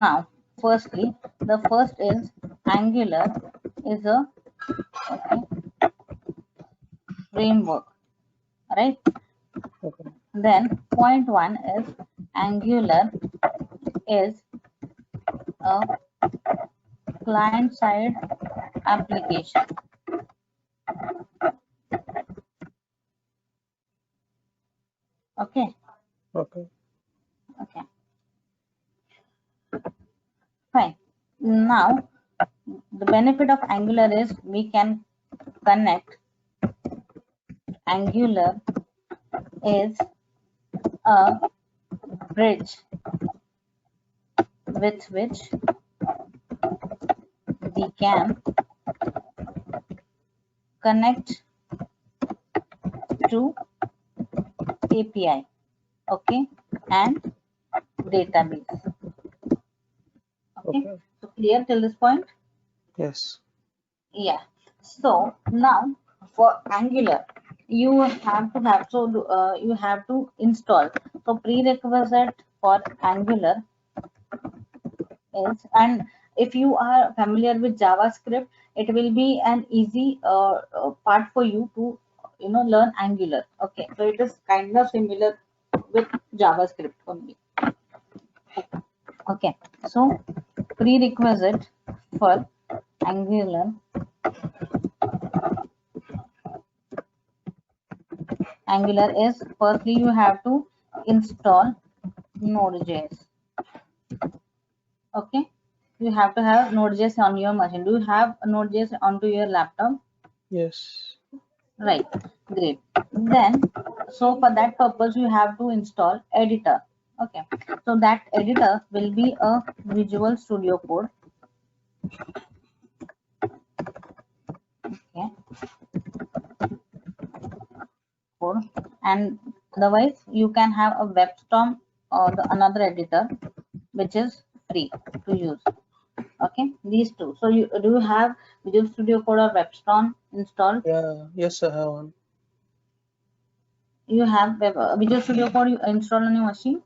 Now, firstly, the first is Angular is a framework, right? Okay. Then point one is Angular is a client-side application. Okay, Okay. okay, fine. Now, the benefit of Angular is we can connect. Angular is a bridge with which we can connect to API, okay, and database. Okay, Okay. so clear till this point? Yes. Yeah. So now for Angular, you have to have you have to install. So prerequisite for Angular is, and if you are familiar with JavaScript, it will be an easy part for you to learn Angular. Okay, so it is kind of similar with JavaScript only. Okay, so prerequisite for Angular is firstly you have to install Node.js. Okay, you have to have Node.js on your machine. Do you have Node.js onto your laptop? Yes. Right, great. Then, so for that purpose, you have to install editor. Okay, so that editor will be a Visual Studio Code. Okay, code, and otherwise you can have a WebStorm or another editor which is free to use. Okay, these two. So you do you have Visual Studio Code or WebStorm installed? Yeah. Yes, I have one. You have Visual Studio Code you installed on your machine?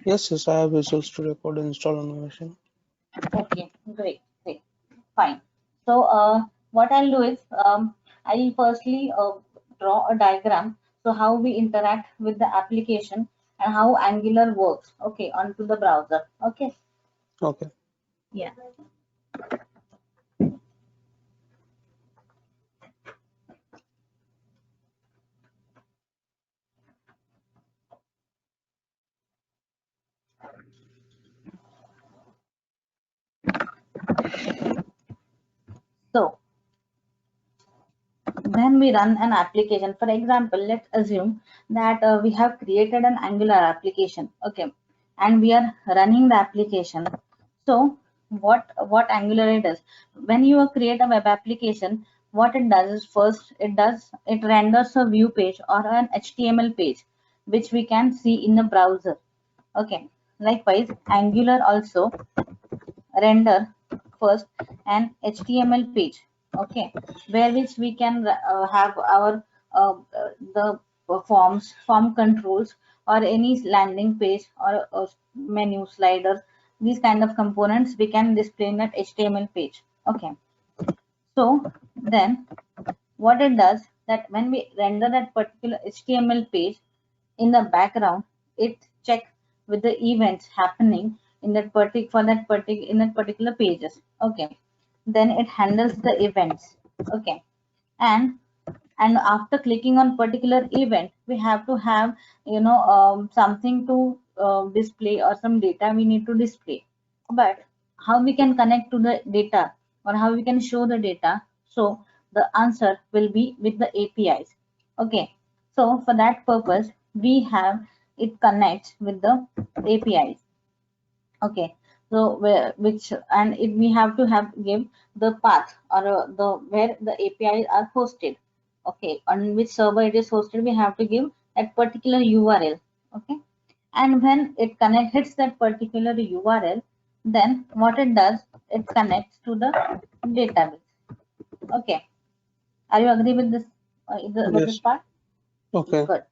Yes, yes, I have Visual Studio Code installed on my machine. Okay, great, great, fine. So what I'll do is I'll firstly draw a diagram. So how we interact with the application and how Angular works. Okay, onto the browser. Okay, Okay. yeah. So when we run an application, for example, let's assume that we have created an Angular application, okay, and we are running the application. So what Angular does, when you create a web application, what it does is first it renders a view page or an HTML page which we can see in the browser. Okay, likewise Angular also render first an HTML page, okay, where which we can have our the form controls or any landing page or menu sliders, these kind of components we can display in that HTML page. Okay, so then what it does, that when we render that particular HTML page, in the background it check with the events happening in that particular pages. Okay, then it handles the events. Okay, and after clicking on particular event, we have to have something to display or some data we need to display. But how we can connect to the data or how we can show the data? So the answer will be with the APIs. Okay, so for that purpose we have it connects with the APIs. Okay, so which and it we have to have give the path or the where the APIs are hosted. Okay, on which server it is hosted, we have to give that particular URL. Okay, and when it hits that particular URL, then what it does, it connects to the database. Okay, are you agree with this with this Yes. part? Okay. Good.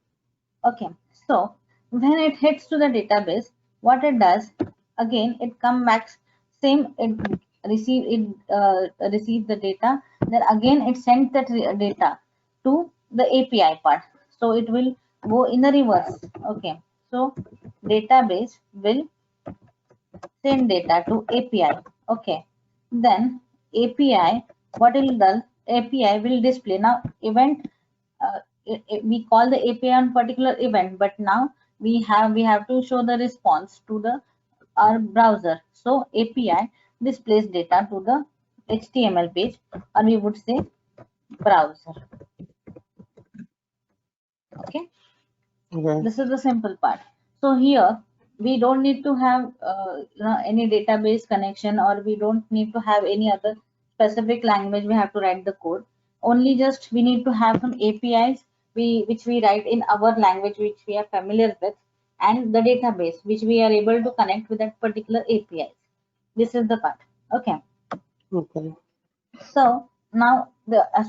Okay, so when it hits to the database, what it does, again it come back same, it receive the data, then again it sends that data to the API part, so it will go in the reverse. Okay, so database will send data to API. Okay, then API, what it will do, API will display now event. We call the API on particular event, but now we have to show the response to the our browser. So API displays data to the HTML page, or we would say browser. Okay, Okay. this is the simple part. So here we don't need to have any database connection, or we don't need to have any other specific language we have to write the code. Only just we need to have some APIs which we write in our language which we are familiar with, and the database which we are able to connect with that particular APIs. This is the part. Okay, Okay. so now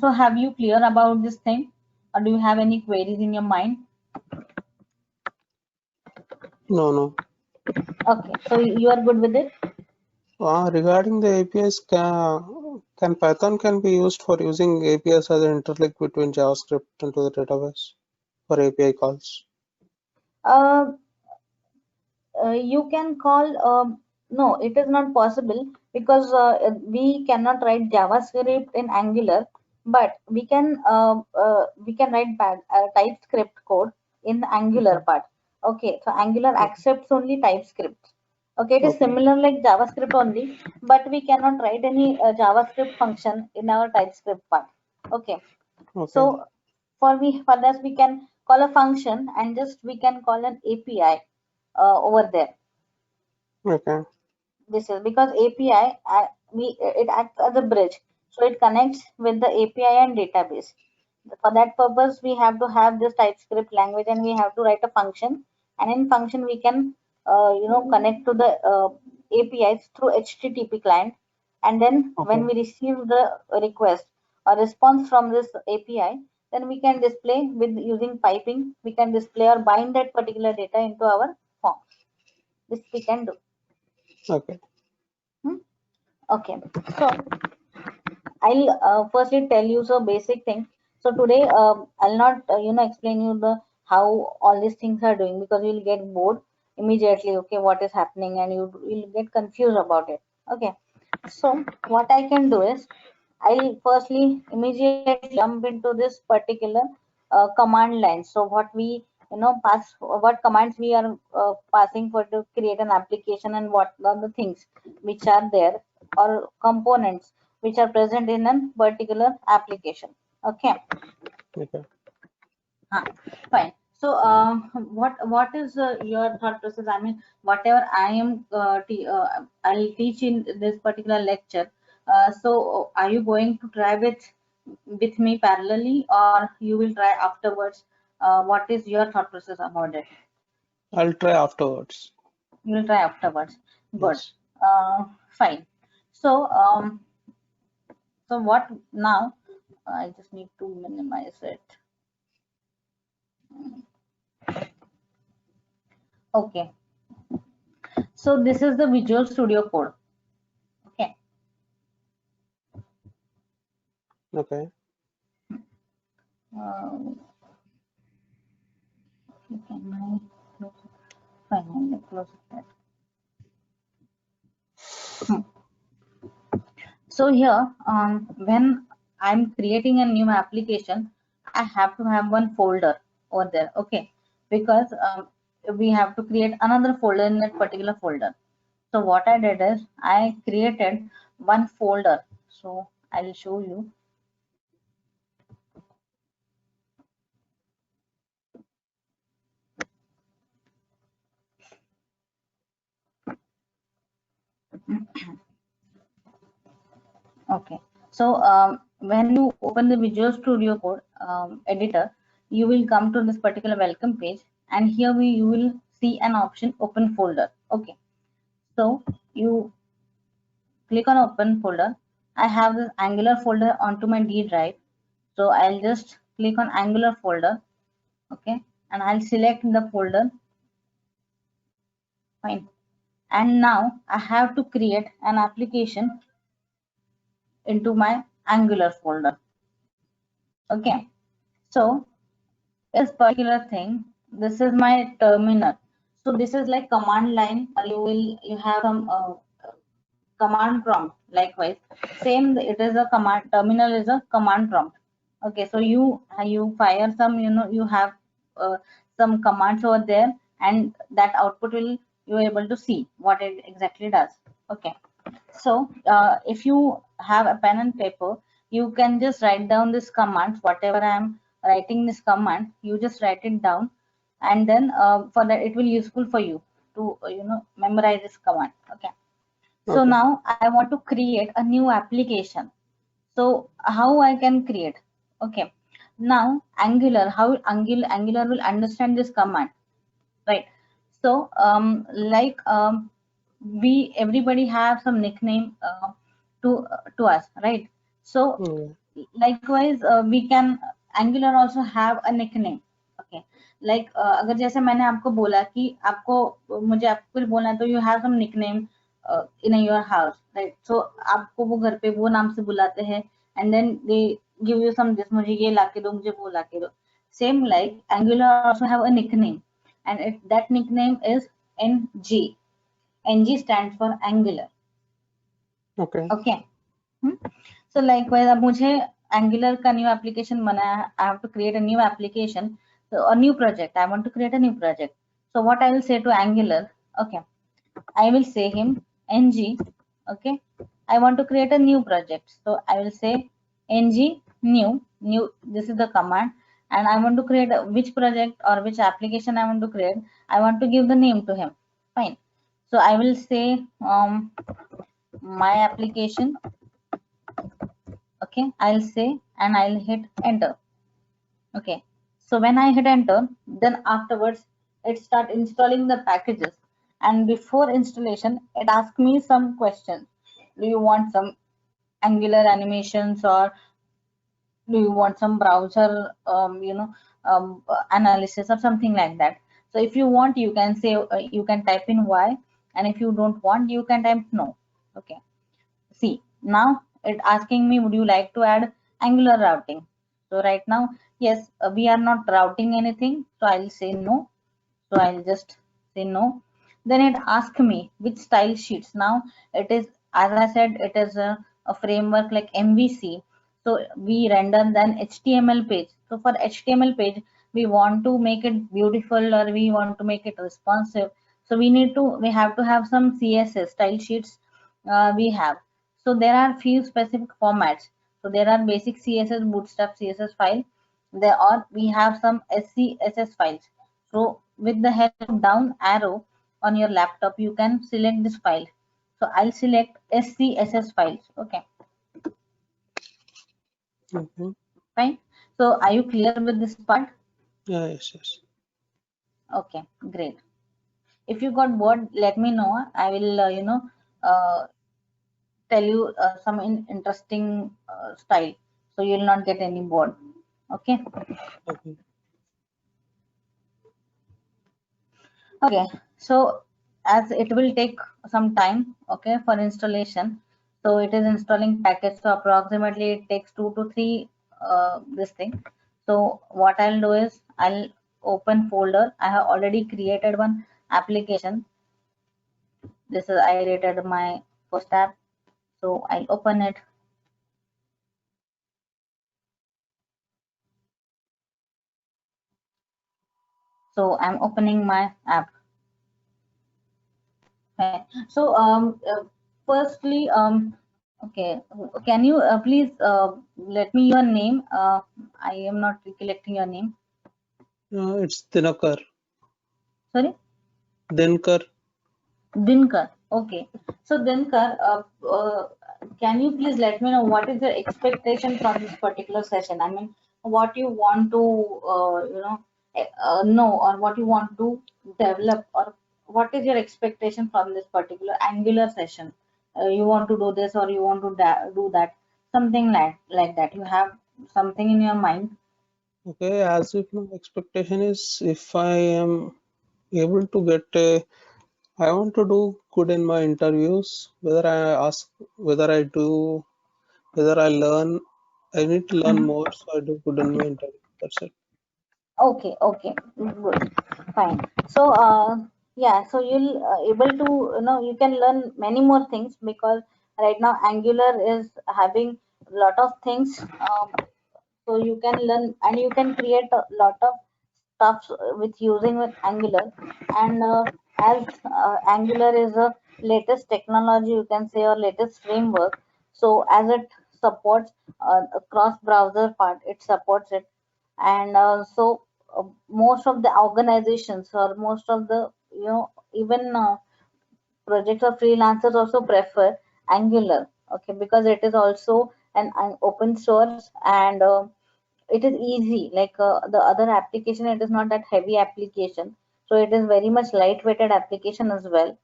so have you clear about this thing, or do you have any queries in your mind? No, no. Okay, so you are good with it. Regarding the APIs, can Python can be used for using APIs as an interlink between JavaScript into the database for API calls? Uh, you can call, no, it is not possible, because we cannot write JavaScript in Angular, but we can write TypeScript code in the Angular Okay. part. Okay, so Angular Okay. accepts only TypeScript. Okay, it is Okay. similar like JavaScript only, but we cannot write any JavaScript function in our TypeScript part. Okay, Okay. so for this we can call a function, and just we can call an API over there. Okay. This is because API, it acts as a bridge, so it connects with the API and database. For that purpose, we have to have this TypeScript language, and we have to write a function. And in function, we can connect to the APIs through HTTP client. And then when Okay. we receive the request or response from this API, then we can display with using piping. We can display or bind that particular data into our form. This we can do. Okay. Hmm? Okay, so I'll firstly tell you so basic thing. So today I'll not explain you the how all these things are doing, because you'll get bored immediately. Okay, what is happening, and you'll get confused about it. Okay, so what I can do is I'll firstly immediately jump into this particular command line. So what we pass, what commands we are passing for to create an application, and what are the things which are there, or components which are present in a particular application. Okay, Okay. fine. So, what is your thought process? I mean, whatever I am, I'll teach in this particular lecture. So, are you going to try with me parallelly, or you will try afterwards? What is your thought process about it? I'll try afterwards. You will try afterwards. Good. Yes. Fine. So, so what now? I just need to minimize it. Okay. So this is the Visual Studio Code. Okay. Okay. Uh, can I close it? Fine, I'll close it. Hmm. So here, when I'm creating a new application, I have to have one folder over there. Okay, because we have to create another folder in that particular folder. So what I did is I created one folder. So I'll show you. Okay, so when you open the Visual Studio Code editor, you will come to this particular welcome page, and here you will see an option open folder. Okay, so you click on open folder. I have this Angular folder onto my D drive, so I'll just click on Angular folder. Okay, and I'll select the folder. Fine. and now I have to create an application into my Angular folder. Okay, so this particular thing, this is my terminal. So this is like command line, or you have some command prompt. Likewise, same, it is a command, terminal is a command prompt. Okay, so you fire some, you have some commands over there, and that output will, you're able to see what it exactly does. Okay, so if you have a pen and paper, you can just write down this command. Whatever I'm writing this command, you just write it down, and then for that it will useful for you to memorize this command. Okay, so Okay. now I want to create a new application. So how I can create? Okay, now Angular, how Angular will understand this command, right? So we everybody have some nickname to us, right? So Yeah. likewise we can, Angular also have a nickname. Okay, like अगर जैसे मैंने आपको बोला कि आपको मुझे आपको कुछ बोलना है, तो you have some nickname in your house, right? So आपको वो घर पे वो नाम से बुलाते हैं, and then they give you some this, मुझे ये लाके दो, मुझे वो लाके दो. Same like Angular also have a nickname, and that nickname is NG. NG stands for Angular. Okay. Okay. So likewise, अब मुझे Angular का new application बनाया, I have to create a new application, so a new project. I want to create a new project. So what I will say to Angular? Okay, I will say him ng. Okay, I want to create a new project, so I will say ng new. This is the command, and I want to create which project or which application I want to create. I want to give the name to him. Fine. So I will say my application. Okay, I'll say, and I'll hit enter. Okay, so when I hit enter, then afterwards it start installing the packages, and before installation it asks me some questions. Do you want some Angular animations, or do you want some browser analysis or something like that? So if you want, you can say, you can type in Y, and if you don't want, you can type no. Okay, see, now it asking me, would you like to add Angular routing? So right now, yes, we are not routing anything, so I'll say no. So I'll just say no. Then it asks me which style sheets. Now it is, as I said, it is a framework like MVC. So we render then HTML page. So for HTML page, we want to make it beautiful, or we want to make it responsive. So we have to have some CSS style sheets. We have. So there are few specific formats. So there are basic CSS, bootstrap CSS file. There are, we have some SCSS files. So with the help of down arrow on your laptop, you can select this file. So I'll select SCSS files. Okay, Okay. fine. So are you clear with this part? Yeah. Yes. Yes. Okay, great. If you got bored, let me know. I will, uh, tell you some interesting style, so you'll not get any bored. Okay. Okay. Okay, so as it will take some time, okay, for installation, so it is installing package, so approximately it takes 2 to 3 this thing. So what I'll do is I'll open folder. I have already created one application. This is, I rated my first app, so I'll open it. So I'm opening my app. Okay. So firstly, okay, can you please let me your name? I am not recollecting your name. It's Dinakar. Sorry, Dinkar. Dinkar. Okay. So Dinkar, can you please let me know what is your expectation from this particular session? I mean, what you want to know, or what you want to develop, or what is your expectation from this particular Angular session? You want to do this, or you want to do that, something like that. You have something in your mind. Okay. As if my expectation is, if I am able to get a I want to do good in my interviews. Whether I do, whether I learn, I need to learn Mhm. more, so I do good in my interview. That's it. Okay, okay, good, fine. So, yeah, so you'll able to, you can learn many more things because right now Angular is having a lot of things. So you can learn and you can create a lot of stuff with using with Angular. And as Angular is a latest technology, you can say, or latest framework. So as it supports a cross browser part, it supports it. And so most of the organizations or most of the, even projects or freelancers also prefer Angular, okay, because it is also an open source. And it is easy, like the other application, it is not that heavy application, so it is very much lightweighted application as well.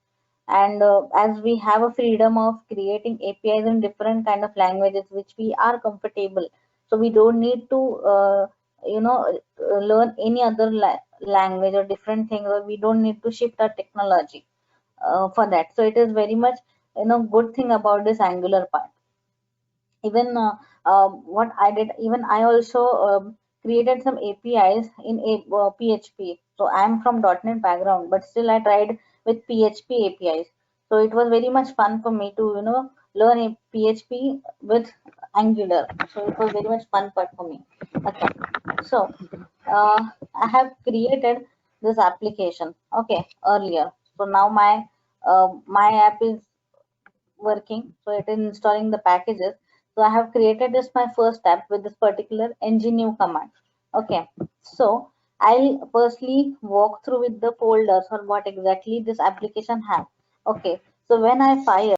And as we have a freedom of creating APIs in different kind of languages which we are comfortable, so we don't need to learn any other language or different things, or we don't need to shift our technology for that. So it is very much, good thing about this Angular part. Even what I did, even I also created some APIs in PHP. So I'm from .NET background, but still I tried with PHP APIs. So it was very much fun for me to, learn a PHP with Angular. So it was very much fun part for me. Okay. So I have created this application, okay, earlier. So now my app is working, so it is installing the packages. So I have created this my first app with this particular ng-new command. Okay, so I'll firstly walk through with the folders or what exactly this application has. Okay, so when I fire